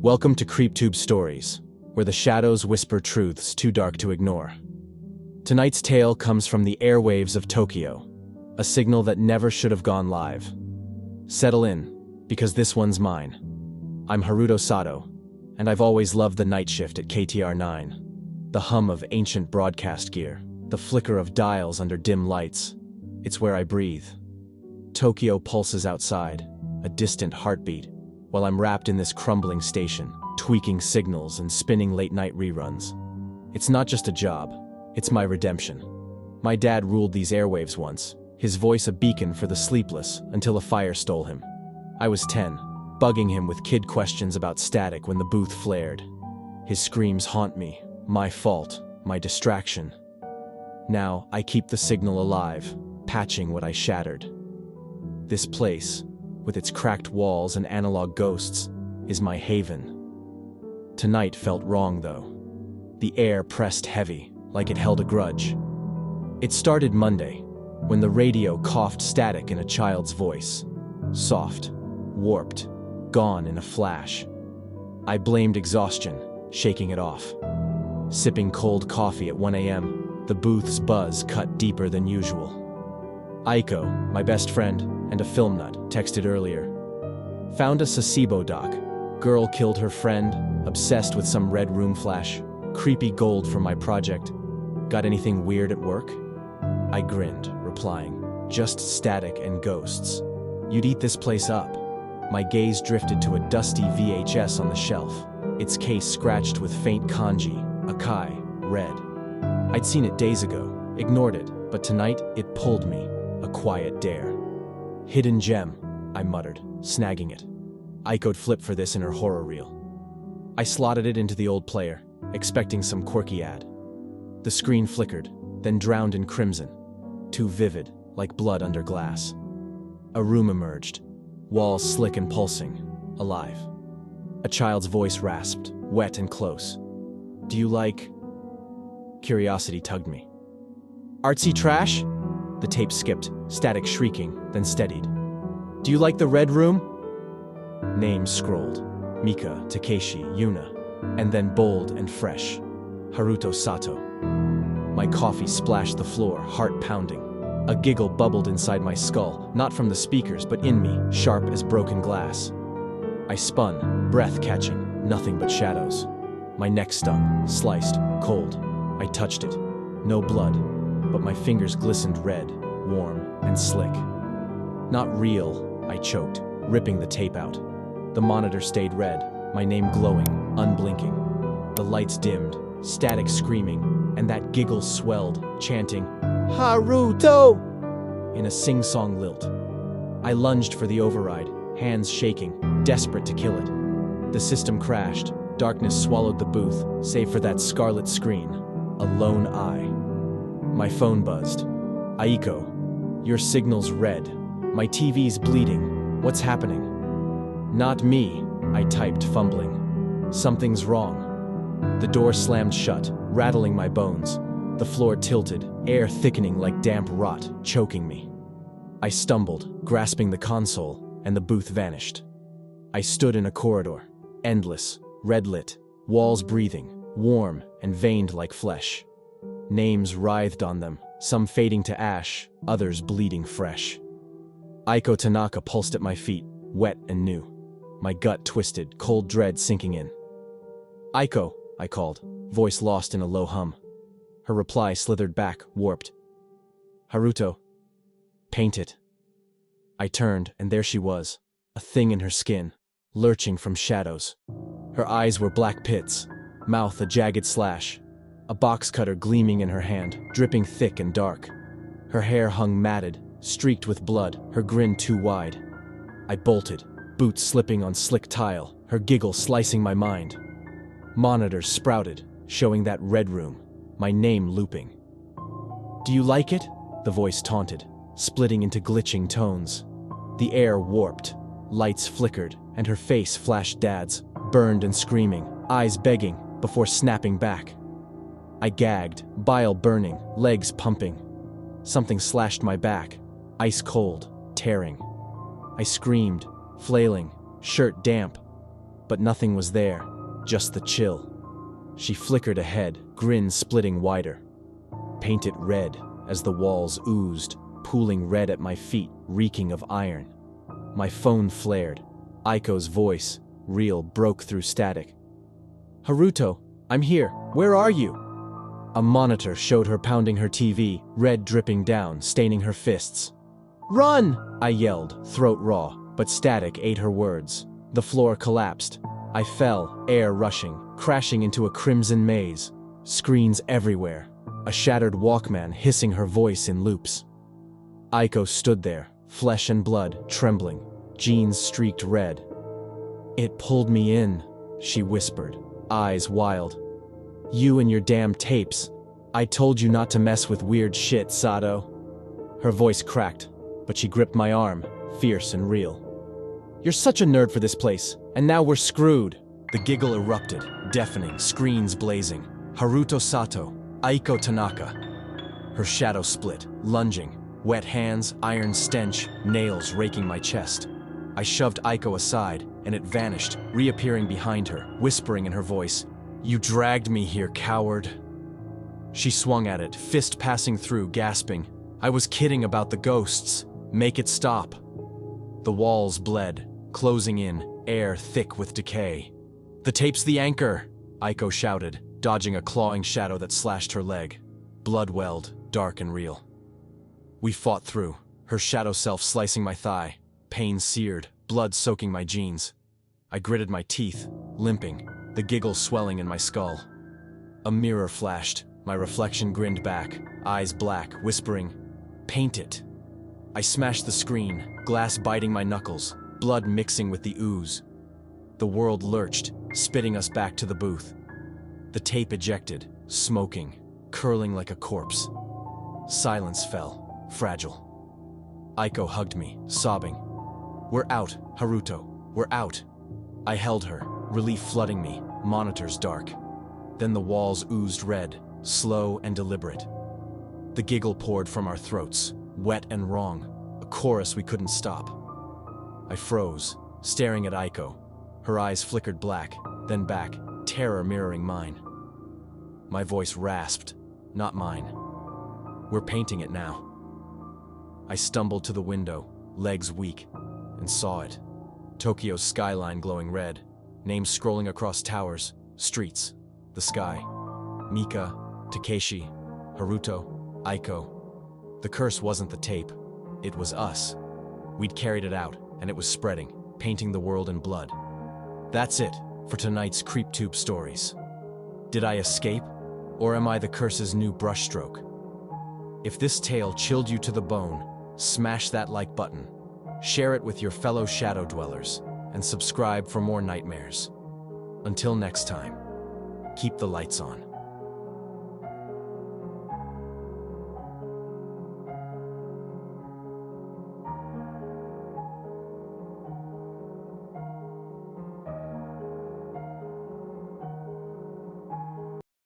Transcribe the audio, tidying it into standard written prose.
Welcome to CreepTube Stories, where the shadows whisper truths too dark to ignore. Tonight's tale comes from the airwaves of Tokyo, a signal that never should have gone live. Settle in, because this one's mine. I'm Haruto Sato, and I've always loved the night shift at KTR9. The hum of ancient broadcast gear, the flicker of dials under dim lights. It's where I breathe. Tokyo pulses outside, a distant heartbeat, while I'm wrapped in this crumbling station, tweaking signals and spinning late-night reruns. It's not just a job, it's my redemption. My dad ruled these airwaves once, his voice a beacon for the sleepless until a fire stole him. I was 10, bugging him with kid questions about static when the booth flared. His screams haunt me, my fault, my distraction. Now, I keep the signal alive, patching what I shattered. This place, with its cracked walls and analog ghosts, is my haven. Tonight felt wrong, though. The air pressed heavy, like it held a grudge. It started Monday, when the radio coughed static in a child's voice. Soft, warped, gone in a flash. I blamed exhaustion, shaking it off. Sipping cold coffee at 1 a.m., the booth's buzz cut deeper than usual. Aiko, my best friend, and a film nut, texted earlier. Found a Sasebo doc. Girl killed her friend, obsessed with some red room flash. Creepy gold for my project. Got anything weird at work? I grinned, replying, just static and ghosts. You'd eat this place up. My gaze drifted to a dusty VHS on the shelf, its case scratched with faint kanji, Akai, red. I'd seen it days ago, ignored it, but tonight it pulled me, a quiet dare. Hidden gem, I muttered, snagging it. Aiko'd flip for this in her horror reel. I slotted it into the old player, expecting some quirky ad. The screen flickered, then drowned in crimson, too vivid, like blood under glass. A room emerged, walls slick and pulsing, alive. A child's voice rasped, wet and close. Do you like... Curiosity tugged me. Artsy trash? The tape skipped, static shrieking, then steadied. Do you like the red room? Names scrolled. Mika, Takeshi, Yuna, and then bold and fresh. Haruto Sato. My coffee splashed the floor, heart pounding. A giggle bubbled inside my skull, not from the speakers, but in me, sharp as broken glass. I spun, breath catching, nothing but shadows. My neck stung, sliced, cold. I touched it. No blood, but my fingers glistened red, warm, and slick. Not real, I choked, ripping the tape out. The monitor stayed red, my name glowing, unblinking. The lights dimmed, static screaming, and that giggle swelled, chanting, Haruto! In a sing-song lilt. I lunged for the override, hands shaking, desperate to kill it. The system crashed, darkness swallowed the booth, save for that scarlet screen, a lone eye. My phone buzzed. Aiko, your signal's red. My TV's bleeding. What's happening? Not me, I typed, fumbling. Something's wrong. The door slammed shut, rattling my bones. The floor tilted, air thickening like damp rot, choking me. I stumbled, grasping the console, and the booth vanished. I stood in a corridor, endless, red-lit, walls breathing, warm and veined like flesh. Names writhed on them, some fading to ash, others bleeding fresh. Aiko Tanaka pulsed at my feet, wet and new. My gut twisted, cold dread sinking in. Aiko, I called, voice lost in a low hum. Her reply slithered back, warped. Haruto. Paint it. I turned, and there she was, a thing in her skin, lurching from shadows. Her eyes were black pits, mouth a jagged slash, a box cutter gleaming in her hand, dripping thick and dark. Her hair hung matted, streaked with blood, her grin too wide. I bolted, boots slipping on slick tile, her giggle slicing my mind. Monitors sprouted, showing that red room, my name looping. Do you like it? The voice taunted, splitting into glitching tones. The air warped, lights flickered, and her face flashed dads, burned and screaming, eyes begging, before snapping back. I gagged, bile burning, legs pumping. Something slashed my back, ice cold, tearing. I screamed, flailing, shirt damp. but nothing was there, just the chill. She flickered ahead, grin splitting wider. Paint it red as the walls oozed, pooling red at my feet, reeking of iron. My phone flared. Aiko's voice, real, broke through static. "Haruto, I'm here. Where are you?" A monitor showed her pounding her TV, red dripping down, staining her fists. "Run!" I yelled, throat raw, but static ate her words. The floor collapsed. I fell, air rushing, crashing into a crimson maze. Screens everywhere. A shattered Walkman hissing her voice in loops. Aiko stood there, flesh and blood, trembling, jeans streaked red. "It pulled me in," she whispered, eyes wild. "You and your damn tapes. I told you not to mess with weird shit, Sato." Her voice cracked, but she gripped my arm, fierce and real. "You're such a nerd for this place, and now we're screwed." The giggle erupted, deafening, screens blazing. "Haruto Sato, Aiko Tanaka." Her shadow split, lunging, wet hands, iron stench, nails raking my chest. I shoved Aiko aside, and it vanished, reappearing behind her, whispering in her voice, "You dragged me here, coward." She swung at it, fist passing through, gasping, "I was kidding about the ghosts. Make it stop." The walls bled, closing in, air thick with decay. "The tape's the anchor," Aiko shouted, dodging a clawing shadow that slashed her leg. Blood welled, dark and real. We fought through, her shadow self slicing my thigh, pain seared, blood soaking my jeans. I gritted my teeth, limping, the giggle swelling in my skull. A mirror flashed, my reflection grinned back, eyes black, whispering, "Paint it." I smashed the screen, glass biting my knuckles, blood mixing with the ooze. The world lurched, spitting us back to the booth. The tape ejected, smoking, curling like a corpse. Silence fell, fragile. Aiko hugged me, sobbing. "We're out, Haruto, we're out." I held her, relief flooding me, monitors dark. Then the walls oozed red, slow and deliberate. The giggle poured from our throats, wet and wrong, a chorus we couldn't stop. I froze, staring at Aiko. Her eyes flickered black, then back, terror mirroring mine. My voice rasped, "Not mine. We're painting it now." I stumbled to the window, legs weak, and saw it. Tokyo's skyline glowing red, names scrolling across towers, streets, the sky. Mika, Takeshi, Haruto, Aiko. The curse wasn't the tape, it was us. We'd carried it out, and it was spreading, painting the world in blood. That's it for tonight's CreepTube Stories. Did I escape, or am I the curse's new brushstroke? If this tale chilled you to the bone, smash that like button, share it with your fellow shadow dwellers, and subscribe for more nightmares. Until next time, keep the lights on.